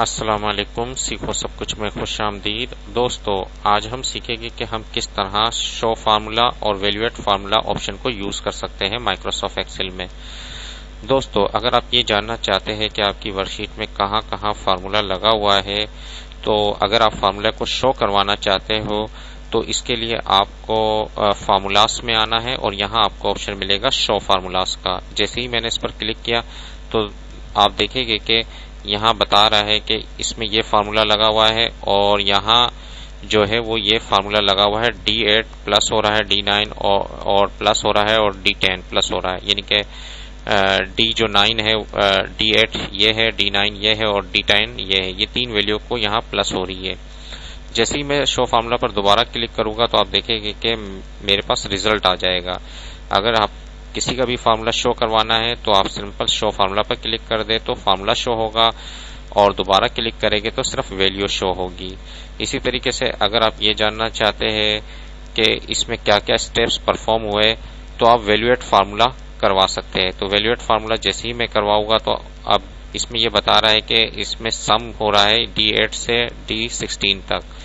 अस्सलाम वालेकुम। सीखो सब कुछ में खुश आमदीद। दोस्तों, आज हम सीखेंगे कि हम किस तरह शो फार्मूला और वैल्यूएट फार्मूला ऑप्शन को यूज कर सकते हैं माइक्रोसॉफ्ट एक्सेल में। दोस्तों, अगर आप ये जानना चाहते हैं कि आपकी वर्कशीट में कहाँ कहाँ फार्मूला लगा हुआ है, तो अगर आप फार्मूला को शो करवाना चाहते हो तो इसके लिए आपको फार्मूलास में आना है और यहाँ आपको ऑप्शन मिलेगा शो फार्मूलास का। जैसे ही मैंने इस पर क्लिक किया तो आप देखेंगे कि यहाँ बता रहा है कि इसमें ये फार्मूला लगा हुआ है और यहाँ जो है वो ये फार्मूला लगा हुआ है। D8 प्लस हो रहा है D9 और प्लस हो रहा है और D10 प्लस हो रहा है, यानी कि D जो 9 है D8 ये है, D9 ये है और D10 ये है। ये तीन वैल्यू को यहाँ प्लस हो रही है। जैसे ही मैं शो फार्मूला पर दोबारा क्लिक करूंगा तो आप देखेंगे कि मेरे पास रिजल्ट आ जाएगा। अगर आप किसी का भी फार्मूला शो करवाना है तो आप सिंपल शो फार्मूला पर क्लिक कर दे तो फार्मूला शो होगा और दोबारा क्लिक करेंगे तो सिर्फ वैल्यू शो होगी। इसी तरीके से अगर आप ये जानना चाहते हैं कि इसमें क्या क्या स्टेप्स परफॉर्म हुए तो आप वैल्यूएट फार्मूला करवा सकते हैं। तो वैल्यूएट फार्मूला जैसे ही मैं करवाऊंगा तो अब इसमें ये बता रहा है कि इसमें सम हो रहा है D8 से D16 तक।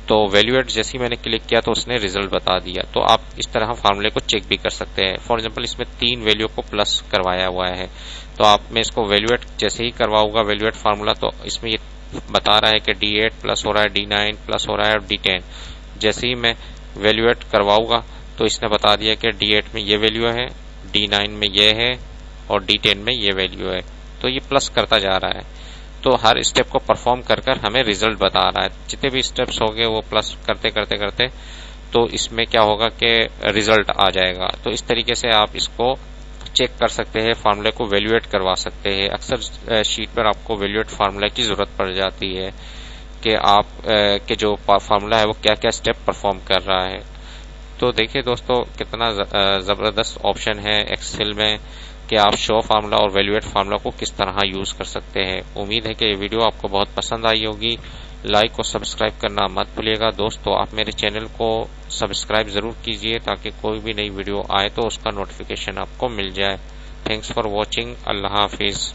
तो वैल्यूएट जैसे ही मैंने क्लिक किया तो उसने रिजल्ट बता दिया। तो आप इस तरह फार्मूले को चेक भी कर सकते हैं। फॉर एग्जांपल इसमें तीन वैल्यू को प्लस करवाया हुआ है तो आप मैं इसको वैल्यूएट जैसे ही करवाऊंगा वैल्यूएट फार्मूला तो इसमें ये बता रहा है कि D8 प्लस हो रहा है, D9 प्लस हो रहा है और D10। जैसे ही मैं वैल्यूएट करवाऊंगा तो इसने बता दिया कि D8 में ये वैल्यू है, D9 में ये है और D10 में ये वैल्यू है। तो ये प्लस करता जा रहा है। तो हर स्टेप को परफॉर्म कर कर हमें रिजल्ट बता रहा है। जितने भी स्टेप्स होंगे वो प्लस करते करते करते तो इसमें क्या होगा कि रिजल्ट आ जाएगा। तो इस तरीके से आप इसको चेक कर सकते हैं, फार्मूले को वैल्यूएट करवा सकते हैं। अक्सर शीट पर आपको वैल्यूएट फार्मूला की जरूरत पड़ जाती है कि आप के जो फार्मूला है वो क्या क्या स्टेप परफॉर्म कर रहा है। तो देखिए दोस्तों, कितना जबरदस्त ऑप्शन है एक्सेल में कि आप शो फार्मूला और वैल्यूएट फार्मूला को किस तरह यूज कर सकते हैं। उम्मीद है कि ये वीडियो आपको बहुत पसंद आई होगी। लाइक और सब्सक्राइब करना मत भूलिएगा। दोस्तों, आप मेरे चैनल को सब्सक्राइब जरूर कीजिए ताकि कोई भी नई वीडियो आए तो उसका नोटिफिकेशन आपको मिल जाए। Thanks for watching. Allah Hafiz.